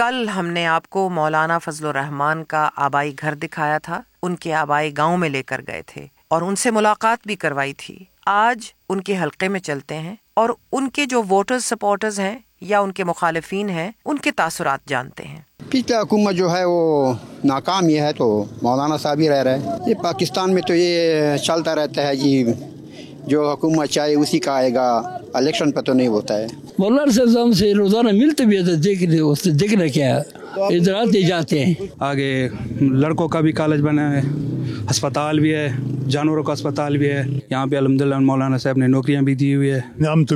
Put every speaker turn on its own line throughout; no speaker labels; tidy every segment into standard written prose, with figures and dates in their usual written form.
کل ہم نے آپ کو مولانا فضل الرحمان کا آبائی گھر دکھایا تھا، ان کے آبائی گاؤں میں لے کر گئے تھے اور ان سے ملاقات بھی کروائی تھی۔ آج ان کے حلقے میں چلتے ہیں اور ان کے جو ووٹرز سپورٹرز ہیں یا ان کے مخالفین ہیں ان کے تاثرات جانتے ہیں۔
پچھلا حکومت جو ہے وہ ناکام یہ ہے تو مولانا صاحب ہی رہ رہے ہیں۔ یہ پاکستان میں تو یہ چلتا رہتا ہے جی، جو حکومت چاہے اسی کا آئے گا، الیکشن پہ تو نہیں ہوتا ہے۔
مولانا صاحب ہم سے روزانہ ملتے بھی ہے، دیکھنا کیا ادھر جاتے ہیں۔
آگے لڑکوں کا بھی کالج بنا ہے، ہسپتال بھی ہے، جانوروں کا ہسپتال بھی ہے یہاں پہ۔ الحمدللہ مولانا صاحب نے نوکریاں بھی دی ہوئی ہے۔
ہم تو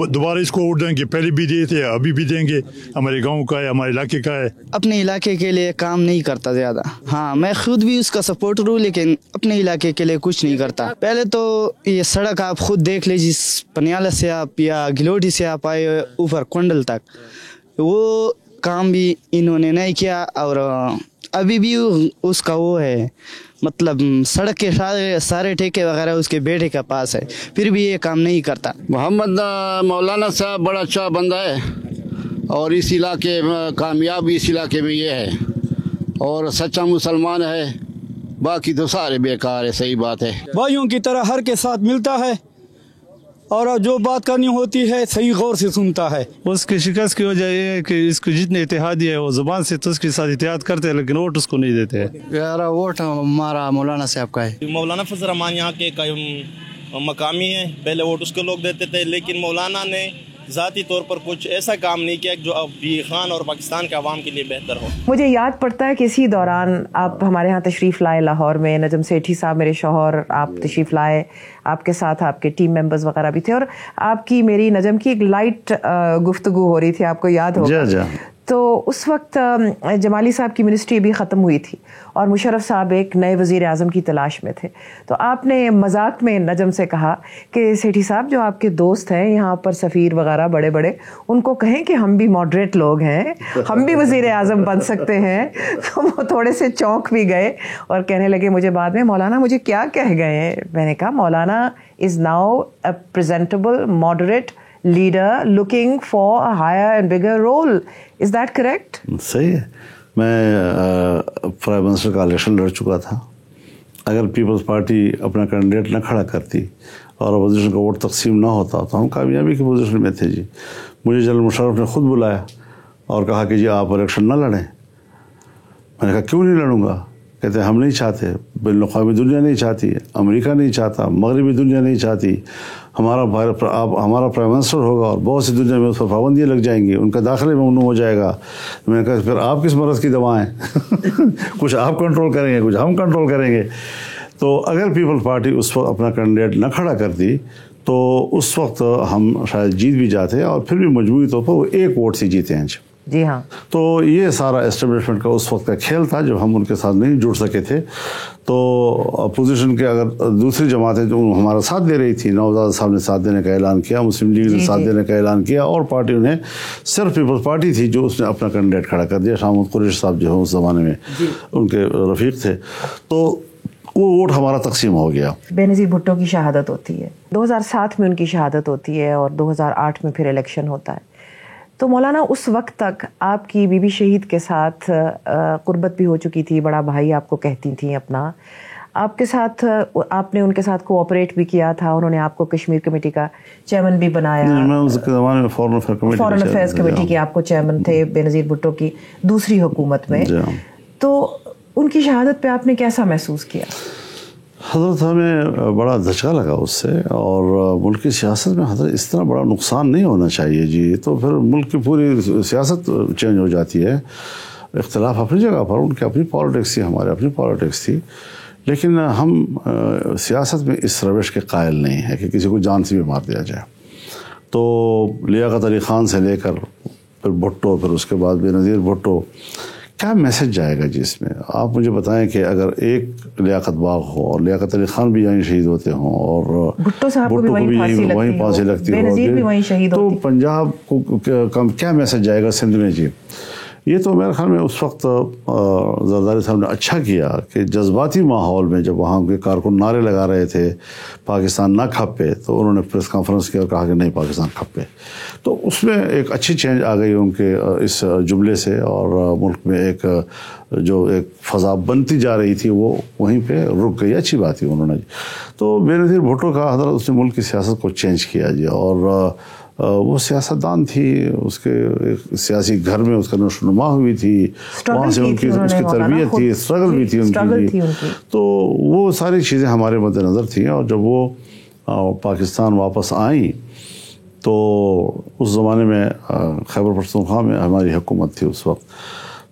دوبارہ اس کو ووٹ دیں گے، پہلے بھی دیے تھے، ابھی بھی دیں گے۔ ہمارے گاؤں کا ہے، ہمارے علاقے کا ہے۔
اپنے علاقے کے لیے کام نہیں کرتا زیادہ۔ ہاں میں خود بھی اس کا سپورٹر ہوں، لیکن اپنے علاقے کے لیے کچھ نہیں کرتا۔ پہلے تو یہ سڑک آپ خود دیکھ لیجیے، پنیالہ سے آپ یا گلوٹی سے آپ آئے اوپر کنڈل تک، وہ کام بھی انہوں نے نہیں کیا۔ اور ابھی بھی اس کا وہ ہے، مطلب سڑک کے سارے ٹھیکے وغیرہ اس کے بیٹے کے پاس ہے، پھر بھی یہ کام نہیں کرتا۔
محمد مولانا صاحب بڑا اچھا بندہ ہے اور اس علاقے میں کامیاب اس علاقے میں یہ ہے، اور سچا مسلمان ہے، باقی تو سارے بیکار ہے۔ صحیح بات ہے،
بھائیوں کی طرح ہر کے ساتھ ملتا ہے اور جو بات کرنی ہوتی ہے صحیح غور سے سنتا ہے۔
اس کی شکست کی وجہ یہ ہے کہ اس کو جتنے اتحادی ہے وہ زبان سے تو اس کے ساتھ اتحاد کرتے ہیں، لیکن ووٹ اس کو نہیں دیتے ہیں۔
میرا ووٹ ہمارا مولانا صاحب کا ہے۔
مولانا فضل الرحمان یہاں کے مقامی ہیں، پہلے ووٹ اس کو لوگ دیتے تھے، لیکن مولانا نے ذاتی طور پر کچھ ایسا کام نہیں کیا جو اب بھی خان اور پاکستان کے عوام کے لیے بہتر ہو۔
مجھے یاد پڑتا ہے کہ اسی دوران آپ ہمارے ہاں تشریف لائے لاہور میں، نجم سیٹھی صاحب میرے شوہر، آپ تشریف لائے، آپ کے ساتھ آپ کے ٹیم ممبرز وغیرہ بھی تھے، اور آپ کی میری نجم کی ایک لائٹ گفتگو ہو رہی تھی، آپ کو یاد ہوگا۔ تو اس وقت جمالی صاحب کی منسٹری بھی ختم ہوئی تھی اور مشرف صاحب ایک نئے وزیر اعظم کی تلاش میں تھے، تو آپ نے مذاق میں نجم سے کہا کہ سیٹھی صاحب جو آپ کے دوست ہیں یہاں پر سفیر وغیرہ بڑے بڑے، ان کو کہیں کہ ہم بھی ماڈریٹ لوگ ہیں، ہم بھی وزیر اعظم بن سکتے ہیں۔ تو وہ تھوڑے سے چونک بھی گئے اور کہنے لگے مجھے بعد میں، مولانا مجھے کیا کہہ گئے ہیں؟ میں نے کہا مولانا is now a presentable moderate leader looking for a higher and bigger role. Is that correct?
صحیح ہے۔ میں پرائم منسٹر کا الیکشن لڑ چکا تھا۔ اگر پیپلز پارٹی اپنا کینڈیڈیٹ نہ کھڑا کرتی اور اپوزیشن کا ووٹ تقسیم نہ ہوتا تو ہم کامیابی کی پوزیشن میں تھے جی۔ مجھے جنرل مشرف نے خود بلایا اور کہا کہ جی آپ الیکشن نہ لڑیں۔ میں نے کہا کیوں نہیں لڑوں گا؟ کہتے ہم نہیں چاہتے، بین الاقوامی دنیا نہیں چاہتی، امریکہ نہیں چاہتا، مغربی دنیا نہیں چاہتی، ہمارا پرائم منسٹر ہوگا اور بہت سی دنیا میں اس پر پابندیاں لگ جائیں گی، ان کا داخلے ممنوع ہو جائے گا۔ میں نے کہا پھر آپ کس مرض کی دوائیں کچھ آپ کنٹرول کریں گے، کچھ ہم کنٹرول کریں گے۔ تو اگر پیپل پارٹی اس وقت اپنا کینڈیڈیٹ نہ کھڑا کرتی تو اس وقت ہم شاید جیت بھی جاتے، اور پھر بھی مجموعی طور پر وہ ایک ووٹ سے جیتے ہیں
جی ہاں۔
تو یہ سارا اسٹیبلشمنٹ کا اس وقت کا کھیل تھا جب ہم ان کے ساتھ نہیں جڑ سکے تھے۔ تو اپوزیشن کے اگر دوسری جماعتیں جو ہمارا ساتھ دے رہی تھی، نوزاد صاحب نے ساتھ دینے کا اعلان کیا، مسلم لیگ نے ساتھ دینے کا اعلان کیا، اور پارٹیوں نے، صرف پیپلز پارٹی تھی جو اس نے اپنا کینڈیڈیٹ کھڑا کر دیا۔ شاہ محمود قریشی صاحب جو ہیں اس زمانے میں ان کے رفیق تھے، تو وہ ووٹ ہمارا تقسیم ہو گیا۔
بے نظیر بھٹو کی شہادت ہوتی ہے، 2007 میں ان کی شہادت ہوتی ہے اور 2008 میں پھر الیکشن ہوتا ہے۔ تو مولانا اس وقت تک آپ کی بی بی شہید کے ساتھ قربت بھی ہو چکی تھی، بڑا بھائی آپ کو کہتی تھیں اپنا، آپ کے ساتھ آپ نے ان کے ساتھ کوآپریٹ بھی کیا تھا، انہوں نے آپ کو کشمیر کمیٹی کا چیئرمین بھی بنایا۔
میں اس کے زمانے میں فورن
افیئرز کمیٹی کے آپ کو چیئرمین تھے بے نظیر بھٹو کی دوسری حکومت میں۔ تو ان کی شہادت پہ آپ نے کیسا محسوس کیا؟
حضرت ہمیں بڑا دھچکا لگا اس سے، اور ملک کی سیاست میں حضرت اس طرح بڑا نقصان نہیں ہونا چاہیے جی، تو پھر ملک کی پوری سیاست چینج ہو جاتی ہے۔ اختلاف اپنی جگہ پر، ان کی اپنی پالیٹکس تھی، ہمارے اپنی پالیٹکس تھی، لیکن ہم سیاست میں اس روش کے قائل نہیں ہیں کہ کسی کو جان سے بھی مار دیا جائے۔ تو لیاقت علی خان سے لے کر پھر بھٹو، پھر اس کے بعد بے نظیر بھٹو، کیا میسج جائے گا جی اس میں؟ آپ مجھے بتائیں کہ اگر ایک لیاقت باغ ہو اور لیاقت علی خان بھی یہیں شہید ہوتے ہوں اور
بھٹو کو بھی
وہیں پھانسی لگتی ہو، تو پنجاب کو کیا میسج جائے گا سندھ میں جی؟ یہ تو میرے خیال میں اس وقت زرداری صاحب نے اچھا کیا کہ جذباتی ماحول میں جب وہاں کے کارکن نعرے لگا رہے تھے پاکستان نہ کھپے، تو انہوں نے پریس کانفرنس کیا اور کہا کہ نہیں پاکستان کھپے. تو اس میں ایک اچھی چینج آ گئی ان کے اس جملے سے، اور ملک میں ایک جو ایک فضا بنتی جا رہی تھی وہ وہیں پہ رک گئی. اچھی بات تھی انہوں نے. تو بے نظیر بھٹو کا حضرت اس نے ملک کی سیاست کو چینج کیا جی، اور وہ سیاستدان تھی، اس کے سیاسی گھر میں اس کا نشو نما ہوئی تھی، وہاں سے اس کی تربیت تھی، اسٹرگل بھی تھی ان کی. تو وہ ساری چیزیں ہمارے مد نظر تھیں. اور جب وہ پاکستان واپس آئیں تو اس زمانے میں خیبر پختونخوا میں ہماری حکومت تھی اس وقت،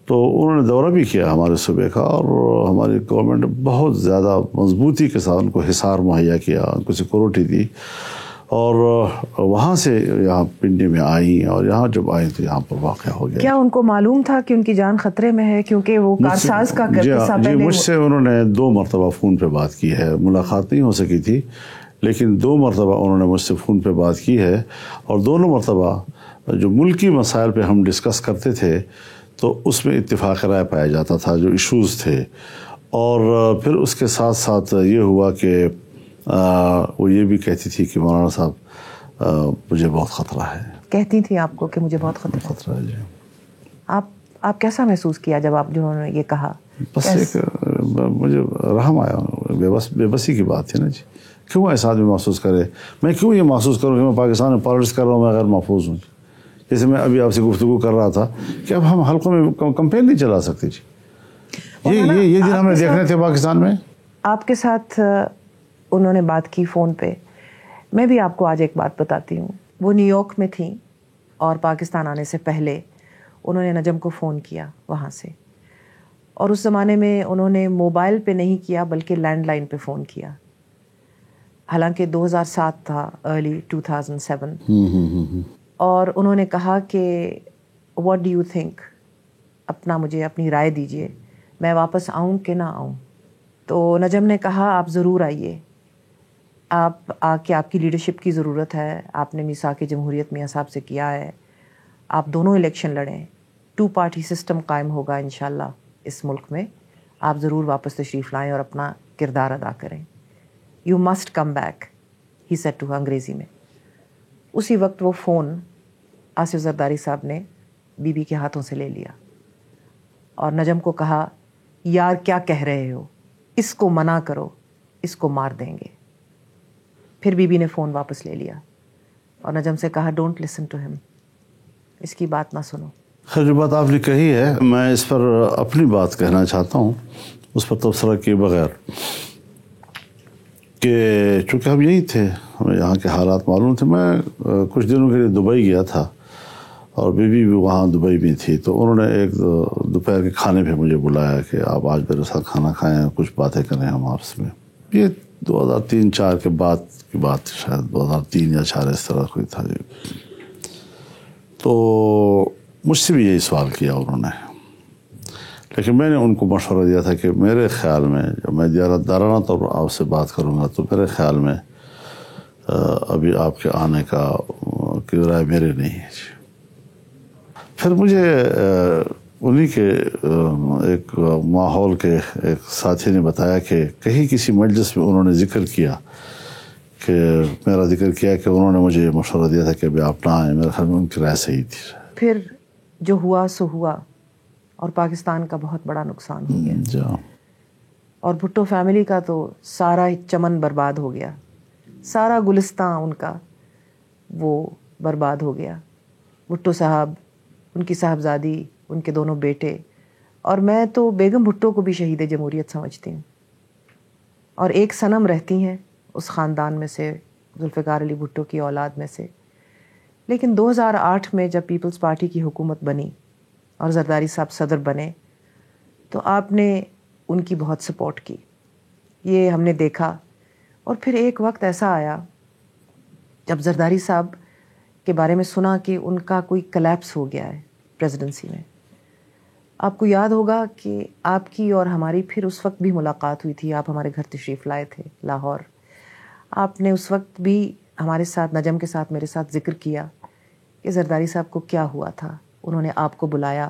تو انہوں نے دورہ بھی کیا ہمارے صوبے کا، اور ہماری گورنمنٹ نے بہت زیادہ مضبوطی کے ساتھ ان کو حصار مہیا کیا، ان کو سیکورٹی دی، اور وہااں سے یہاں پنڈی میں آئیں، اور یہاں جب آئیں تو یہاں پر واقع ہو گیا.
کیا ان کو معلوم تھا کہ ان کی جان خطرے میں ہے؟ کیونکہ وہ کارساز کا قصہ پہلے
مجھ سے انہوں نے 2 مرتبہ فون پہ بات کی ہے. ملاقات نہیں ہو سکی تھی، لیکن 2 مرتبہ انہوں نے مجھ سے فون پہ بات کی ہے، اور دونوں مرتبہ جو ملکی مسائل پہ ہم ڈسکس کرتے تھے تو اس میں اتفاق رائے پایا جاتا تھا، جو ایشوز تھے. اور پھر اس کے ساتھ ساتھ یہ ہوا کہ وہ یہ بھی کہتی تھی کہ مولانا صاحب مجھے بہت خطرہ ہے.
کہتی تھی آپ کو کہ مجھے بہت خطرہ ہے جی. آپ کیسا محسوس کیا جب آپ جنہوں نے یہ کہا؟
بس ایک مجھے رحم آیا، بے بسی کی بات تھی نا جی. کیوں ایسا آدمی محسوس کرے؟ میں کیوں یہ محسوس کروں کہ میں پاکستان میں پالیٹکس کر رہا ہوں، میں غیر محفوظ ہوں؟ جیسے میں ابھی آپ سے گفتگو کر رہا تھا کہ اب ہم حلقوں میں کمپین نہیں چلا سکتے جی. یہ دن ہم نے دیکھنے تھے پاکستان میں.
آپ کے ساتھ انہوں نے بات کی فون پہ. میں بھی آپ کو آج ایک بات بتاتی ہوں. وہ نیو یارک میں تھیں، اور پاکستان آنے سے پہلے انہوں نے نجم کو فون کیا وہاں سے، اور اس زمانے میں انہوں نے موبائل پہ نہیں کیا بلکہ لینڈ لائن پہ فون کیا. حالانکہ 2007 تھا، ارلی 2007. اور انہوں نے کہا کہ واٹ ڈو یو تھنک، مجھے اپنی رائے دیجئے، میں واپس آؤں کہ نہ آؤں. تو نجم نے کہا آپ ضرور آئیے، آپ آ کے، آپ کی لیڈرشپ کی ضرورت ہے، آپ نے میثاق جمہوریت میاں صاحب سے کیا ہے، آپ دونوں الیکشن لڑیں، 2 پارٹی سسٹم قائم ہوگا انشاءاللہ اس ملک میں، آپ ضرور واپس تشریف لائیں اور اپنا کردار ادا کریں. You must come back, he said to, انگریزی میں. اسی وقت وہ فون آصف زرداری صاحب نے بی بی کے ہاتھوں سے لے لیا، اور نجم کو کہا یار کیا کہہ رہے ہو، اس کو منع کرو، اس کو مار دیں گے. پھر بی بی نے فون واپس لے لیا اور نجم سے کہا ڈونٹ لسن ٹو ہم، اس کی بات نہ سنو.
خیر جو بات آپ نے کہی ہے، میں اس پر اپنی بات کہنا چاہتا ہوں، اس پر تبصرہ کیے بغیر، کہ چونکہ ہم یہی تھے، ہمیں یہاں کے حالات معلوم تھے. میں کچھ دنوں کے لیے دبئی گیا تھا، اور بی بی بھی وہاں دبئی میں تھی. تو انہوں نے ایک دوپہر کے کھانے پہ مجھے بلایا کہ آپ آج میرے ساتھ کھانا کھائیں، کچھ باتیں کریں ہم آپس میں. یہ 2003-04 کے بعد کی بات، شاید 2003 یا 4 اس طرح کوئی تھا. تو مجھ سے بھی یہی سوال کیا انہوں نے، لیکن میں نے ان کو مشورہ دیا تھا کہ میرے خیال میں جب میں دیانتدارانہ طور پر آپ سے بات کروں گا تو میرے خیال میں ابھی آپ کے آنے کا کی رائے میرے نہیں ہے. پھر مجھے انہی کے ایک ماحول کے ایک ساتھی نے بتایا کہ کہیں کسی مجلس میں انہوں نے ذکر کیا، کہ میرا ذکر کیا کہ انہوں نے مجھے یہ مشورہ دیا تھا کہ ابھی آپ نہ آئیں. میرے خیال میں ان کی رائے صحیح تھی.
پھر جو ہوا سو ہوا، اور پاکستان کا بہت بڑا نقصان ہو گیا، اور بھٹو فیملی کا تو سارا چمن برباد ہو گیا، سارا گلستان ان کا وہ برباد ہو گیا. بھٹو صاحب، ان کی صاحبزادی، ان کے دونوں بیٹے، اور میں تو بیگم بھٹو کو بھی شہید جمہوریت سمجھتی ہوں. اور ایک صنم رہتی ہیں اس خاندان میں سے، ذوالفقار علی بھٹو کی اولاد میں سے. لیکن 2008 میں جب پیپلز پارٹی کی حکومت بنی اور زرداری صاحب صدر بنے، تو آپ نے ان کی بہت سپورٹ کی، یہ ہم نے دیکھا. اور پھر ایک وقت ایسا آیا جب زرداری صاحب کے بارے میں سنا کہ ان کا کوئی کلیپس ہو گیا ہے پریزیڈنسی میں. آپ کو یاد ہوگا کہ آپ کی اور ہماری پھر اس وقت بھی ملاقات ہوئی تھی، آپ ہمارے گھر تشریف لائے تھے لاہور. آپ نے اس وقت بھی ہمارے ساتھ، نجم کے ساتھ، میرے ساتھ ذکر کیا کہ زرداری صاحب کو کیا ہوا تھا. انہوں نے آپ کو بلایا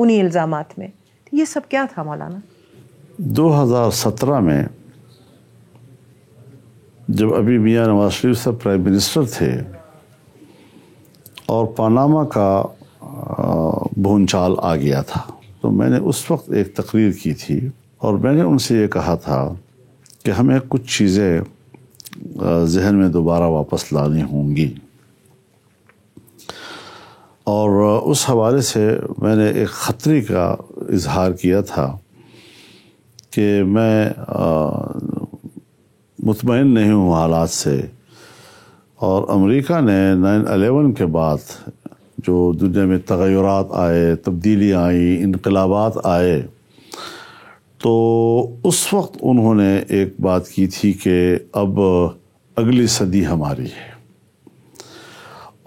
انہی الزامات میں. یہ سب کیا تھا مولانا؟
2017 میں جب ابھی میاں نواز شریف صاحب پرائم منسٹر تھے اور پاناما کا بھونچال آ گیا تھا، تو میں نے اس وقت ایک تقریر کی تھی اور میں نے ان سے یہ کہا تھا کہ ہمیں کچھ چیزیں ذہن میں دوبارہ واپس لانی ہوں گی، اور اس حوالے سے میں نے ایک خطرے کا اظہار کیا تھا کہ میں مطمئن نہیں ہوں حالات سے، اور امریکہ نے 9/11 کے بعد جو دنیا میں تغیرات آئے، تبدیلیاں آئیں، انقلابات آئے، تو اس وقت انہوں نے ایک بات کی تھی کہ اب اگلی صدی ہماری ہے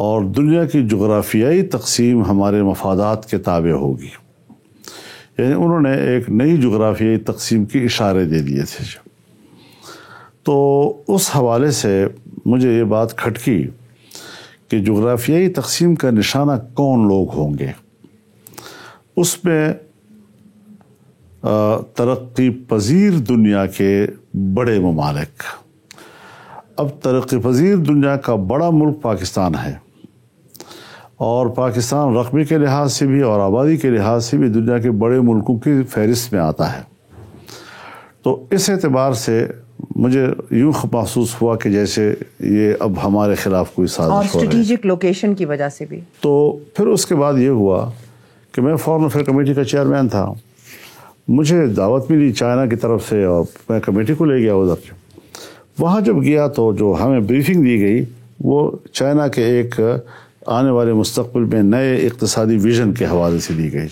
اور دنیا کی جغرافیائی تقسیم ہمارے مفادات کے تابع ہوگی. یعنی انہوں نے ایک نئی جغرافیائی تقسیم کے اشارے دے دیے تھے. تو اس حوالے سے مجھے یہ بات کھٹکی کہ جغرافیائی تقسیم کا نشانہ کون لوگ ہوں گے. اس میں ترقی پذیر دنیا کے بڑے ممالک. اب ترقی پذیر دنیا کا بڑا ملک پاکستان ہے، اور پاکستان رقبے کے لحاظ سے بھی اور آبادی کے لحاظ سے بھی دنیا کے بڑے ملکوں کی فہرست میں آتا ہے. تو اس اعتبار سے مجھے یوں محسوس ہوا کہ جیسے یہ اب ہمارے خلاف کوئی سازش ہو رہی ہے،
اور اسٹریٹجک لوکیشن کی وجہ سے بھی.
تو پھر اس کے بعد یہ ہوا کہ میں فورن افیئر کمیٹی کا چیئرمین تھا. مجھے دعوت ملی چائنا کی طرف سے اور میں کمیٹی کو لے گیا ادھر. وہاں جب گیا تو جو ہمیں بریفنگ دی گئی وہ چائنا کے ایک آنے والے مستقبل میں نئے اقتصادی ویژن کے حوالے سے دی گئی.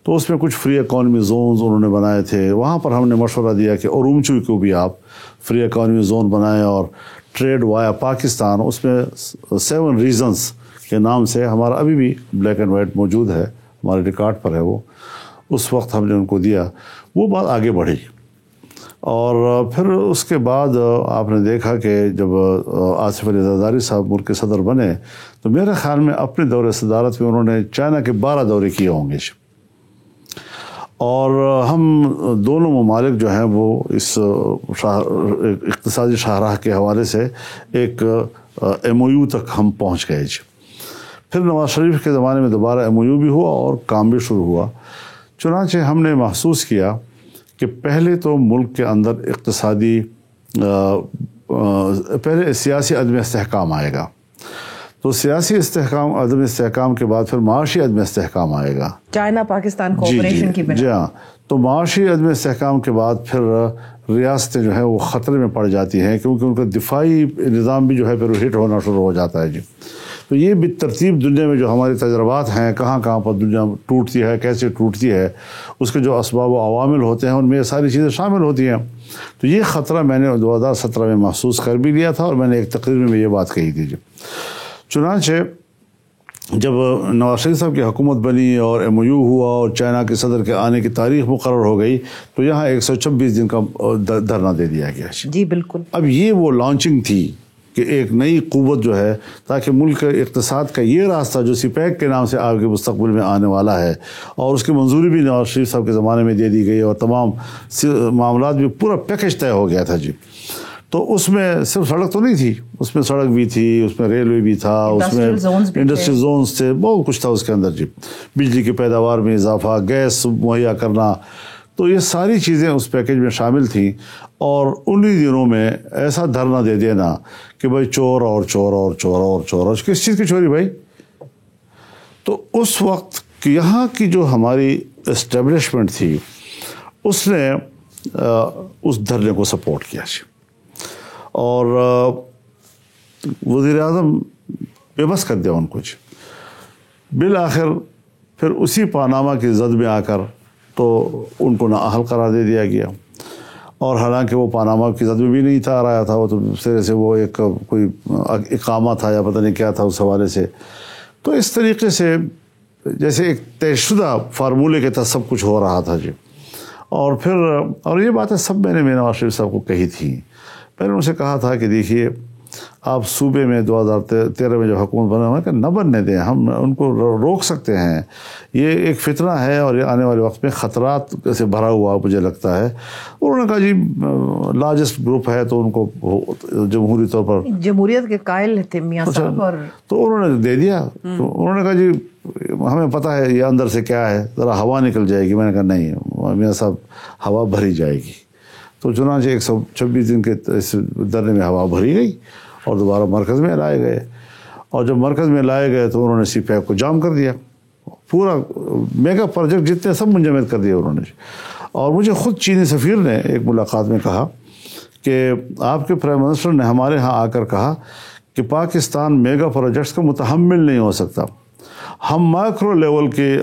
تو اس میں کچھ فری اکانومی زونز انہوں نے بنائے تھے. وہاں پر ہم نے مشورہ دیا کہ ارومچی کو بھی آپ فری اکانومی زون بنائیں اور ٹریڈ وایا پاکستان، اس میں 7 ریزنز کے نام سے ہمارا ابھی بھی بلیک اینڈ وائٹ موجود ہے، ہمارے ریکارڈ پر ہے وہ. اس وقت ہم نے ان کو دیا. وہ بات آگے بڑھی، اور پھر اس کے بعد آپ نے دیکھا کہ جب آصف علی زرداری صاحب ملک کے صدر بنے تو میرے خیال میں اپنے دور صدارت میں انہوں نے چائنا کے 12 دورے کیے ہوں گے. اور ہم دونوں ممالک جو ہیں وہ اس اقتصادی شاہراہ کے حوالے سے ایک MOU تک ہم پہنچ گئے. پھر نواز شریف کے زمانے میں دوبارہ MOU بھی ہوا اور کام بھی شروع ہوا. چنانچہ ہم نے محسوس کیا کہ پہلے تو ملک کے اندر اقتصادی پہلے سیاسی عدم استحکام آئے گا، تو سیاسی عدم استحکام کے بعد پھر معاشی عدم استحکام آئے گا.
چائنا پاکستان کوآپریشن کی بنا.
جی ہاں. تو معاشی عدم استحکام کے بعد پھر ریاستیں جو ہیں وہ خطرے میں پڑ جاتی ہیں، کیونکہ ان کا دفاعی نظام بھی جو ہے پھر ہٹ ہونا شروع ہو جاتا ہے. تو یہ بالترتیب دنیا میں جو ہمارے تجربات ہیں، کہاں کہاں پر دنیا ٹوٹتی ہے، کیسے ٹوٹتی ہے، اس کے جو اسباب و عوامل ہوتے ہیں ان میں یہ ساری چیزیں شامل ہوتی ہیں. تو یہ خطرہ میں نے 2017 میں محسوس کر بھی لیا تھا، اور میں نے ایک تقریر میں یہ بات کہی تھی. چنانچہ جب نواز شریف صاحب کی حکومت بنی اور MOU ہوا اور چائنا کے صدر کے آنے کی تاریخ مقرر ہو گئی تو یہاں 126 دن کا دھرنا دے دیا گیا.
جی بالکل.
اب یہ وہ لانچنگ تھی کہ ایک نئی قوت جو ہے، تاکہ ملک کے اقتصاد کا یہ راستہ جو CPEC کے نام سے آگے مستقبل میں آنے والا ہے، اور اس کی منظوری بھی نواز شریف صاحب کے زمانے میں دے دی گئی اور تمام معاملات بھی پورا پیکج طے ہو گیا تھا. تو اس میں صرف سڑک تو نہیں تھی، اس میں سڑک بھی تھی، اس میں ریلوے بھی تھا، اس میں انڈسٹریل زونز تھے، بہت کچھ تھا اس کے اندر. بجلی کی پیداوار میں اضافہ، گیس مہیا کرنا، تو یہ ساری چیزیں اس پیکج میں شامل تھیں. اور انہی دنوں میں ایسا دھرنا دے دینا کہ بھائی چور اور چور اور چور اور چور، اور کس چیز کی چوری بھائی؟ تو اس وقت یہاں کی جو ہماری اسٹیبلشمنٹ تھی اس نے اس دھرنے کو سپورٹ کیا، اور وزیر اعظم بے بس کر دیا ان کچھ. بالآخر پھر اسی پاناما کی زد میں آ کر تو ان کو نااہل قرار دے دیا گیا. اور حالانکہ وہ پاناما کی زد میں بھی نہیں تھا، آیا تھا وہ تو سرے سے وہ ایک کوئی اقامہ تھا یا پتہ نہیں کیا تھا اس حوالے سے. تو اس طریقے سے جیسے ایک طے شدہ فارمولے کے تحت سب کچھ ہو رہا تھا. اور پھر اور یہ باتیں سب میں نے نواز شریف صاحب کو کہی تھی. میں نے ان سے کہا تھا کہ دیکھیے آپ صوبے میں 2013 میں جو حکومت بنا ہوا ہے کہ نہ بننے دیں, ہم ان کو روک سکتے ہیں. یہ ایک فتنہ ہے اور یہ آنے والے وقت میں خطرات سے بھرا ہوا مجھے لگتا ہے. انہوں نے کہا جی لارجسٹ گروپ ہے تو ان کو جمہوری طور پر
جمہوریت کے قائل تھے میاں صاحب, اور
تو انہوں نے دے دیا. تو انہوں نے کہا جی ہمیں پتہ ہے یہ اندر سے کیا ہے, ذرا ہوا نکل جائے گی. میں نے کہا نہیں میاں صاحب ہوا بھری جائے گی. تو چنانچہ 126 دن کے اس دھرنے میں ہوا بھری گئی اور دوبارہ مرکز میں لائے گئے. اور جب مرکز میں لائے گئے تو انہوں نے سی پیک کو جام کر دیا. پورا میگا پروجیکٹ جتنے سب منجمد کر دیا انہوں نے. اور مجھے خود چینی سفیر نے ایک ملاقات میں کہا کہ آپ کے پرائم منسٹر نے ہمارے ہاں آ کر کہا کہ پاکستان میگا پروجیکٹس کا متحمل نہیں ہو سکتا, ہم مائکرو لیول کی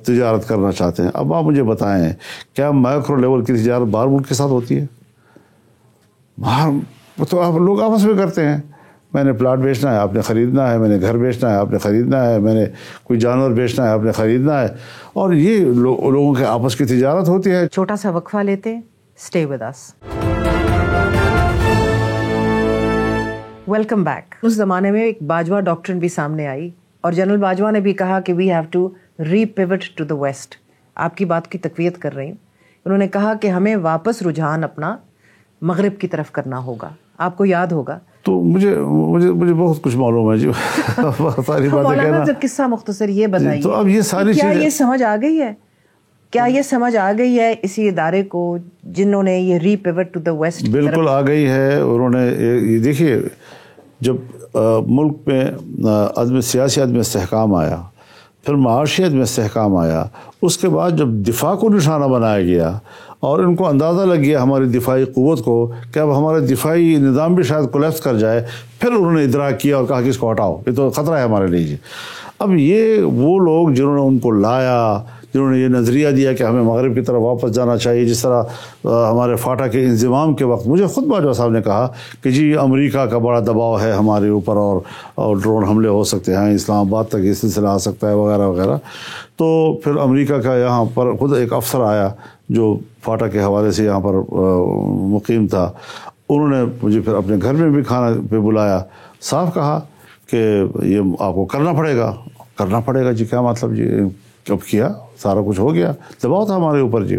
تجارت کرنا چاہتے ہیں. اب آپ مجھے بتائیں کیا مائکرو لیول کی تجارت باہر ملک کے ساتھ ہوتی ہے؟ باہر تو آپ لوگ آپس میں کرتے ہیں. میں نے پلاٹ بیچنا ہے آپ نے خریدنا ہے, میں نے گھر بیچنا ہے آپ نے خریدنا ہے, میں نے کوئی جانور بیچنا ہے آپ نے خریدنا ہے, اور یہ لوگوں کے آپس کی تجارت ہوتی ہے.
چھوٹا سا وقفہ لیتے, stay with us. Welcome back. اس زمانے میں ایک باجوہ ڈاکٹرن بھی سامنے آئی اور جنرل باجوہ نے بھی کہا کہ we have to repivot to the west. آپ کی بات کی تقویت کر رہی ہوں. انہوں نے کہا کہ ہمیں واپس رجحان اپنا مغرب کی طرف کرنا ہوگا. آپ کو یاد ہوگا
تو مجھے بہت کچھ معلوم ہے جی. ساری باتیں کہنا.
جب قصہ مختصر یہ بتائیے
تو اب یہ ساری
کیا
چیزیں
یہ سمجھ آ گئی ہے, کیا یہ سمجھ آ گئی ہے اسی ادارے کو جنہوں نے یہ ری پیوٹ ٹو دا ویسٹ؟
بالکل آ گئی ہے. انہوں نے دیکھیے جب ملک میں سیاسی عدم استحکام آیا, پھر معاشی عدم استحکام آیا, اس کے بعد جب دفاع کو نشانہ بنایا گیا اور ان کو اندازہ لگ گیا ہماری دفاعی قوت کو کہ اب ہمارا دفاعی نظام بھی شاید کولیپس کر جائے, پھر انہوں نے ادراک کیا اور کہا کہ اس کو ہٹاؤ, یہ تو خطرہ ہے ہمارے لیے جی. اب یہ وہ لوگ جنہوں نے ان کو لایا, جنہوں نے یہ نظریہ دیا کہ ہمیں مغرب کی طرف واپس جانا چاہیے, جس طرح ہمارے فاٹا کے انضمام کے وقت مجھے خود باجوہ صاحب نے کہا کہ جی امریکہ کا بڑا دباؤ ہے ہمارے اوپر اور ڈرون حملے ہو سکتے ہیں, اسلام آباد تک یہ سلسلہ آ سکتا ہے وغیرہ وغیرہ. تو پھر امریکہ کا یہاں پر خود ایک افسر آیا جو فاٹا کے حوالے سے یہاں پر مقیم تھا. انہوں نے مجھے پھر اپنے گھر میں بھی کھانا پہ بلایا, صاف کہا کہ یہ آپ کو کرنا پڑے گا جی. کیا مطلب جی؟ کب کیا, سارا کچھ ہو گیا, دباؤ تھا ہمارے اوپر جی.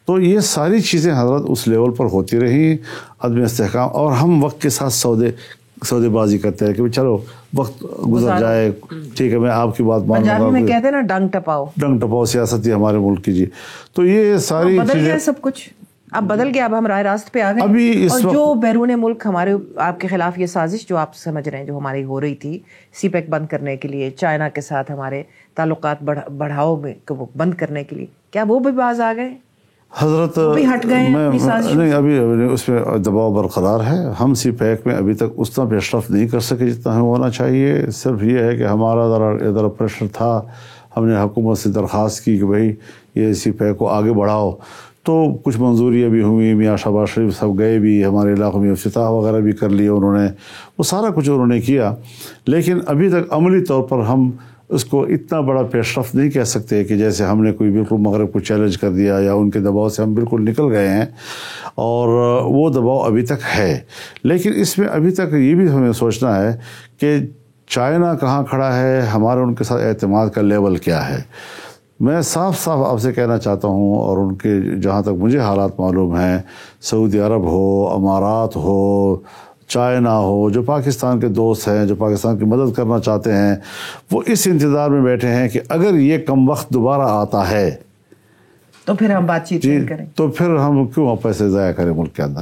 تو یہ ساری چیزیں حضرت اس لیول پر ہوتی رہی, عدم استحکام. اور ہم وقت کے ساتھ سودے بازی کرتے ہیں کہ چلو وقت گزر جائے, ٹھیک ہے میں آپ کی بات مانوں گا.
پنجابی میں کہتے ہیں نا ڈنگ ٹپاؤ سیاست ہی ہمارے ملک کی جی. تو یہ ساری بدل گیا سب کچھ, اب بدل گیا, اب ہم راہ راست پہ آ گئے. اور جو بیرون ملک ہمارے آپ کے خلاف یہ سازش جو آپ سمجھ رہے ہیں جو ہماری ہو رہی تھی سی پیک بند کرنے کے لیے, چائنا کے ساتھ ہمارے تعلقات بڑھاؤ میں بند کرنے کے لیے, کیا وہ بھی باز آ گئے
حضرت؟
ہٹ گئے
نہیں, ابھی اس میں دباؤ برقرار ہے. ہم سی پیک میں ابھی تک اتنا پیش رفت نہیں کر سکے جتنا ہمیں ہونا چاہیے. صرف یہ ہے کہ ہمارا ذرا پریشر تھا, ہم نے حکومت سے درخواست کی کہ بھائی یہ سی پیک کو آگے بڑھاؤ. تو کچھ منظوریاں بھی ہوئی, میاں شہباز شریف سب گئے بھی, ہمارے علاقوں میں افتتاح وغیرہ بھی کر لیے انہوں نے, وہ سارا کچھ انہوں نے کیا. لیکن ابھی تک عملی طور پر ہم اس کو اتنا بڑا پیش رفت نہیں کہہ سکتے کہ جیسے ہم نے کوئی بالکل مغرب کو چیلنج کر دیا یا ان کے دباؤ سے ہم بالکل نکل گئے ہیں, اور وہ دباؤ ابھی تک ہے. لیکن اس میں ابھی تک یہ بھی ہمیں سوچنا ہے کہ چائنا کہاں کھڑا ہے, ہمارے ان کے ساتھ اعتماد کا لیول کیا ہے. میں صاف آپ سے کہنا چاہتا ہوں, اور ان کے جہاں تک مجھے حالات معلوم ہیں, سعودی عرب ہو, امارات ہو, چائنا ہو, جو پاکستان کے دوست ہیں, جو پاکستان کی مدد کرنا چاہتے ہیں, وہ اس انتظار میں بیٹھے ہیں کہ اگر یہ کم وقت دوبارہ آتا ہے
تو پھر ہم بات چیت کریں,
تو پھر ہم کیوں پیسے ضائع کریں ملک کے اندر.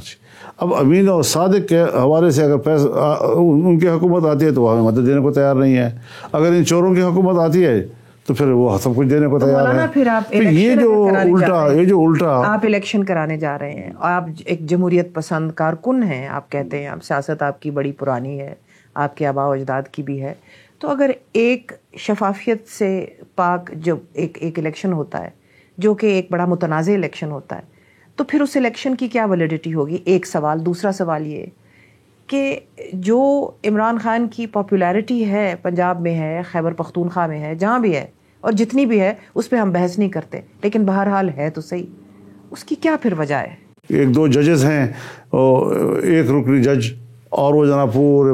اب امین اور صادق کے حوالے سے اگر پیسہ ان کی حکومت آتی ہے تو وہ ہمیں مدد دینے کو تیار نہیں ہے. اگر ان چوروں کی حکومت آتی ہے تو پھر وہ سب کچھ دینے کو تیار ہے.
پھر آپ
یہ جو الٹا
آپ الیکشن کرانے جا رہے ہیں, اور آپ ایک جمہوریت پسند کارکن ہیں, آپ کہتے ہیں آپ سیاست آپ کی بڑی پرانی ہے, آپ کے آباء و اجداد کی بھی ہے. تو اگر ایک شفافیت سے پاک جو ایک الیکشن ہوتا ہے جو کہ ایک بڑا متنازع الیکشن ہوتا ہے, تو پھر اس الیکشن کی کیا ویلیڈیٹی ہوگی؟ ایک سوال. دوسرا سوال یہ کہ جو عمران خان کی پاپولیرٹی ہے پنجاب میں ہے, خیبر پختونخوا میں ہے, جہاں بھی ہے, اور جتنی بھی ہے اس پہ ہم بحث نہیں کرتے, لیکن بہرحال ہے تو صحیح, اس کی کیا پھر وجہ ہے؟
1-2 ججز ہیں, ایک رکنی جج, اور وہ جناب پورے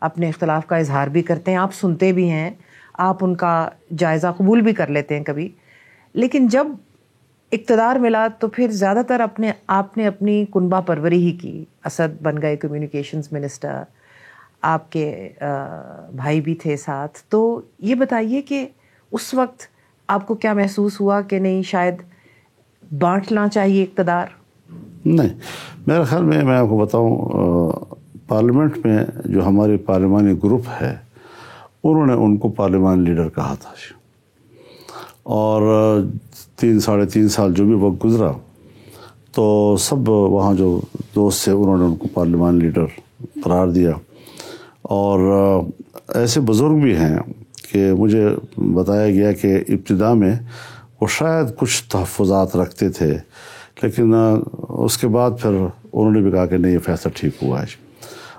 اپنے اختلاف کا اظہار بھی کرتے ہیں, آپ سنتے بھی ہیں, آپ ان کا جائزہ قبول بھی کر لیتے ہیں کبھی, لیکن جب اقتدار ملا تو پھر زیادہ تر آپ نے اپنی کنبہ پروری ہی کی. اسد بن گئے کمیونیکیشنز منسٹر, آپ کے بھائی بھی تھے ساتھ. تو یہ بتائیے کہ اس وقت آپ کو کیا محسوس ہوا کہ نہیں شاید بانٹنا چاہیے اقتدار؟
نہیں, میرے خیال میں آپ کو بتاؤں, پارلیمنٹ میں جو ہماری پارلیمانی گروپ ہے انہوں نے ان کو پارلیمان لیڈر کہا تھا, اور 3-3.5 سال جو بھی وقت گزرا تو سب وہاں جو دوست تھے انہوں نے ان کو پارلیمان لیڈر قرار دیا. اور ایسے بزرگ بھی ہیں کہ مجھے بتایا گیا کہ ابتدا میں وہ شاید کچھ تحفظات رکھتے تھے, لیکن اس کے بعد پھر انہوں نے بھی کہا کہ نہیں یہ فیصلہ ٹھیک ہوا ہے.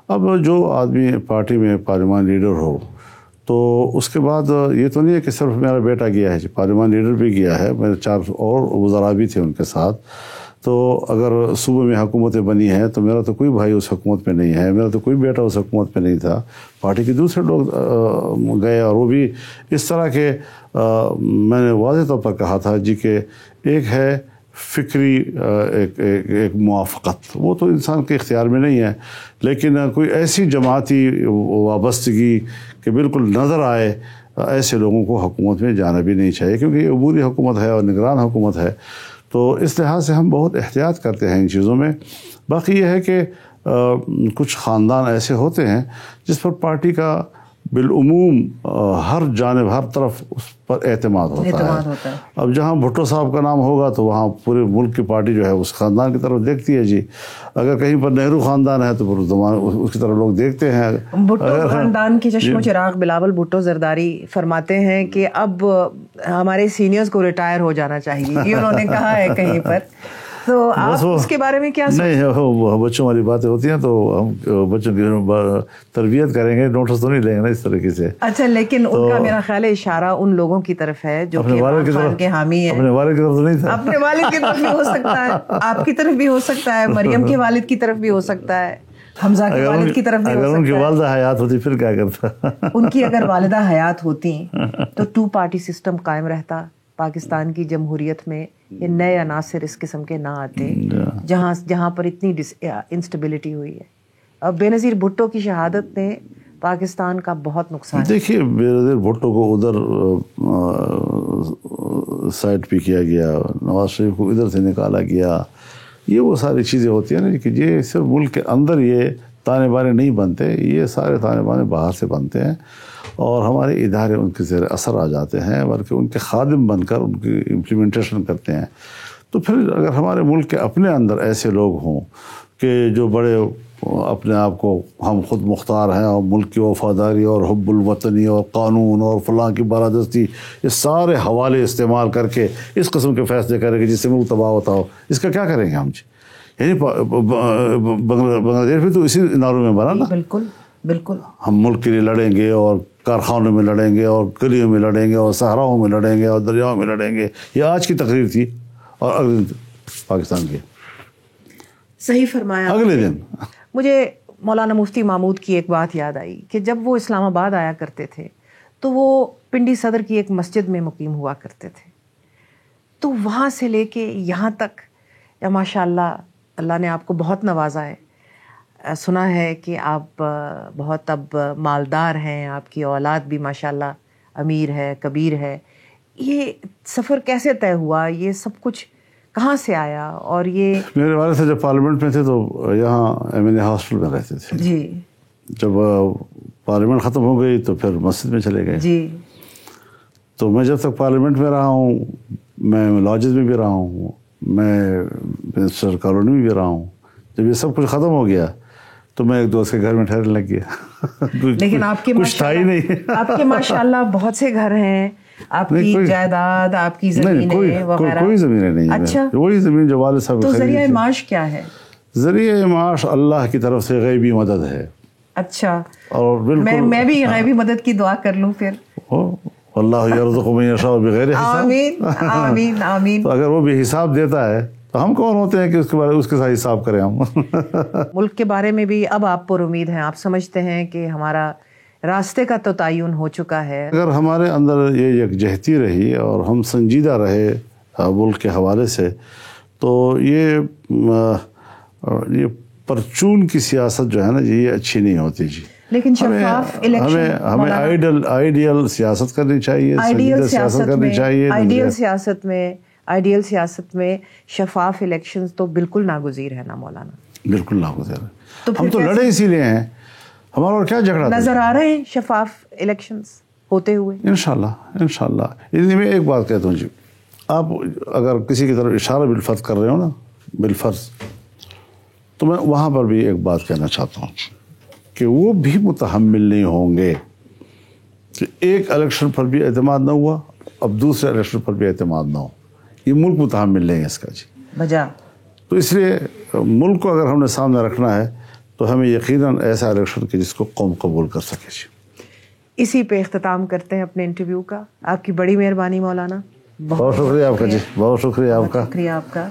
اب جو آدمی پارٹی میں پارلیمان لیڈر ہو تو اس کے بعد یہ تو نہیں ہے کہ صرف میرا بیٹا گیا ہے, پارلیمان لیڈر بھی گیا ہے, میرے 4 اور وزراء بھی تھے ان کے ساتھ. تو اگر صوبے میں حکومتیں بنی ہیں تو میرا تو کوئی بھائی اس حکومت میں نہیں ہے, میرا تو کوئی بیٹا اس حکومت میں نہیں تھا, پارٹی کے دوسرے لوگ گئے. اور وہ بھی اس طرح کے میں نے واضح طور پر کہا تھا جی کہ ایک ہے فکری ایک موافقت, وہ تو انسان کے اختیار میں نہیں ہے, لیکن کوئی ایسی جماعتی وابستگی کہ بالکل نظر آئے, ایسے لوگوں کو حکومت میں جانا بھی نہیں چاہیے, کیونکہ یہ عبوری حکومت ہے اور نگران حکومت ہے. تو اس لحاظ سے ہم بہت احتیاط کرتے ہیں ان چیزوں میں. باقی یہ ہے کہ کچھ خاندان ایسے ہوتے ہیں جس پر پارٹی کا بالعموم ہر جانب ہر طرف اس پر اعتماد ہوتا ہے. اب جہاں بھٹو صاحب کا نام ہوگا تو وہاں پورے ملک کی پارٹی جو ہے اس خاندان کی طرف دیکھتی ہے جی. اگر کہیں پر نہرو خاندان ہے تو پھر اس کی طرف لوگ دیکھتے ہیں.
بھٹو خاندان کے چشم و چراغ بلاول بھٹو زرداری فرماتے ہیں کہ اب ہمارے سینئرز کو ریٹائر ہو جانا چاہیے, یہ انہوں نے کہا ہے کہیں پر. تو آپ اس کے بارے میں کیا
نہیں, بچوں والی باتیں ہوتی ہیں تو ہم بچوں کی تربیت کریں گے, نوٹس تو نہیں لیں گے نا اس طریقے سے.
اچھا, لیکن ان کا میرا خیال ہے اشارہ ان لوگوں کی طرف ہے جو کہ عمران خان کے حامی ہیں.
اپنے والد کی طرف تو نہیں تھا,
اپنے والد کی طرف بھی ہو سکتا ہے, آپ کی طرف بھی ہو سکتا ہے, مریم کے والد کی طرف بھی ہو سکتا ہے, حمزہ کے والد کی طرف بھی ہو سکتا ہے.
اگر ان کی والدہ حیات ہوتی پھر کیا کرتا؟
ان کی اگر والدہ حیات ہوتی تو 2 پارٹی سسٹم قائم رہتا پاکستان کی جمہوریت میں, یہ نئے عناصر اس قسم کے نہ آتے جہاں پر اتنی انسٹیبلٹی ہوئی ہے. اب بے نظیر بھٹو کی شہادت نے پاکستان کا بہت نقصان.
دیکھیے بے نظیر بھٹو کو ادھر سائڈ پہ کیا گیا, نواز شریف کو ادھر سے نکالا گیا, یہ وہ ساری چیزیں ہوتی ہیں نا کہ یہ صرف ملک کے اندر یہ تانے بانے نہیں بنتے, یہ سارے تانے بانے باہر سے بنتے ہیں اور ہمارے ادارے ان کے زیر اثر آ جاتے ہیں, بلکہ ان کے خادم بن کر ان کی امپلیمنٹیشن کرتے ہیں. تو پھر اگر ہمارے ملک کے اپنے اندر ایسے لوگ ہوں کہ جو بڑے اپنے آپ کو ہم خود مختار ہیں اور ملک کی وفاداری اور حب الوطنی اور قانون اور فلاں کی بالادستی, یہ سارے حوالے استعمال کر کے اس قسم کے فیصلے کریں کہ جس سے ملک تباہ ہوتا ہو, اس کا کیا کریں گے ہم جی؟ یعنی بنگلہ دیش بھی تو اسی ناروں میں بنا نا.
بالکل بالکل, ہم
ملک کے لیے لڑیں گے اور کارخانوں میں لڑیں گے اور گلیوں میں لڑیں گے اور صحراؤں میں لڑیں گے اور دریاؤں میں لڑیں گے. یہ آج کی تقریر تھی اور اگلے دن پاکستان کی.
صحیح فرمایا.
اگلے دن
مجھے مولانا مفتی محمود کی ایک بات یاد آئی کہ جب وہ اسلام آباد آیا کرتے تھے تو وہ پنڈی صدر کی ایک مسجد میں مقیم ہوا کرتے تھے. تو وہاں سے لے کے یہاں تک یا ماشاء اللہ نے آپ کو بہت نوازا ہے. سنا ہے کہ آپ بہت اب مالدار ہیں, آپ کی اولاد بھی ماشاءاللہ امیر ہے, کبیر ہے. یہ سفر کیسے طے ہوا, یہ سب کچھ کہاں سے آیا؟ اور یہ
میرے والد صاحب جب پارلیمنٹ میں تھے تو یہاں ایم ہاسٹل میں رہتے تھے
جی.
جب پارلیمنٹ ختم ہو گئی تو پھر مسجد میں چلے گئے
جی.
تو میں جب تک پارلیمنٹ میں رہا ہوں, میں لاجز میں بھی رہا ہوں, میں منسٹر کالونی میں بھی رہا ہوں. جب یہ سب کچھ ختم ہو گیا تو میں ایک دوست کے گھر میں ٹھہرنے لگ گیا.
لیکن آپ کے
کچھ تھا ہی نہیں.
آپ کے ماشاءاللہ بہت سے گھر ہیں, آپ کی جائیداد, آپ کی زمینیں وغیرہ.
کوئی زمینیں نہیں.
اچھا,
وہی زمین جو والد صاحب.
تو ذریعہ معاش کیا ہے؟
ذریعہ معاش اللہ کی طرف سے غیبی مدد ہے.
اچھا,
اور بالکل
میں بھی غیبی مدد کی دعا کر لوں پھر.
اللہ یرزق من یشاء بغیر حساب.
آمین آمین آمین.
تو اگر وہ بھی حساب دیتا ہے تو ہم کون ہوتے ہیں کہ اس کے بارے اس کے ساتھ حساب کریں ہم.
ملک کے بارے میں بھی اب آپ پر امید ہیں, آپ سمجھتے ہیں کہ ہمارا راستے کا تو تعین ہو چکا ہے.
اگر ہمارے اندر یہ یکجہتی رہی اور ہم سنجیدہ رہے ملک کے حوالے سے, تو یہ پرچون کی سیاست جو ہے نا جی, یہ اچھی نہیں ہوتی جی.
لیکن شفاف الیکشن,
ہمیں آئیڈیل سیاست کرنی چاہیے, سنجیدہ سیاست کرنی چاہیے.
آئیڈیل سیاست میں شفاف الیکشنز تو بالکل ناگزیر ہے نا مولانا, بالکل
ناگزیر ہے. ہم تو لڑے اسی لیے ہیں, ہمارا اور کیا جھگڑا
نظر آ رہے ہیں شفاف الیکشنز ہوتے ہوئے.
انشاءاللہ. میں ایک بات کہتا ہوں جی, آپ اگر کسی کی طرف اشارہ بالفرض کر رہے ہو نا, بالفرض, تو میں وہاں پر بھی ایک بات کہنا چاہتا ہوں کہ وہ بھی متحمل نہیں ہوں گے کہ ایک الیکشن پر بھی اعتماد نہ ہوا, اب دوسرے الیکشن پر بھی اعتماد نہ ہو. یہ ملک متحمل نہیں ہے اس کا جی,
بجا.
تو اس لیے ملک کو اگر ہم نے سامنے رکھنا ہے تو ہمیں یقیناً ایسا الیکشن کہ جس کو قوم قبول کر سکے جی.
اسی پہ اختتام کرتے ہیں اپنے انٹرویو کا. آپ کی بڑی مہربانی مولانا,
بہت شکریہ آپ کا جی, بہت شکریہ آپ کا.
شکریہ آپ کا.